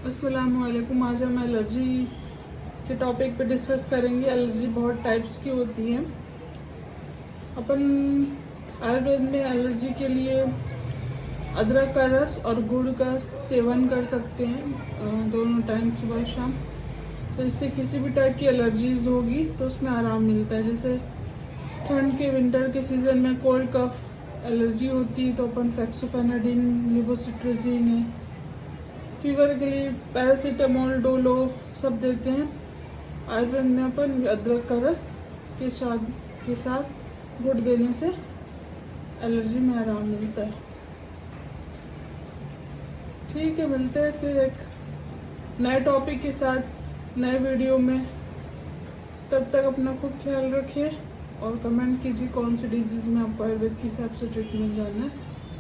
अस्सलामुअलैकुम। आज हम एलर्जी के टॉपिक पे डिस्कस करेंगे। एलर्जी बहुत टाइप्स की होती है। अपन आयुर्वेद में एलर्जी के लिए अदरक का रस और गुड़ का सेवन कर सकते हैं दोनों टाइम, सुबह शाम। तो इससे किसी भी टाइप की एलर्जीज होगी तो उसमें आराम मिलता है। जैसे ठंड के विंटर के सीज़न में कोल्ड कफ एलर्जी होती है तो अपन फेक्सोफेनाडिन, लिवोसिट्राजिन है। फीवर के लिए पैरासीटामोल, डोलो सब देते हैं। आयुर्वेद में अपन अदरक का रस के साथ गुड़ देने से एलर्जी में आराम मिलता है। ठीक है, मिलते हैं फिर एक नए टॉपिक के साथ नए वीडियो में। तब तक अपना खूब ख्याल रखिए और कमेंट कीजिए कौन सी डिजीज़ में आपको आयुर्वेद के हिसाब से ट्रीटमेंट जानना है।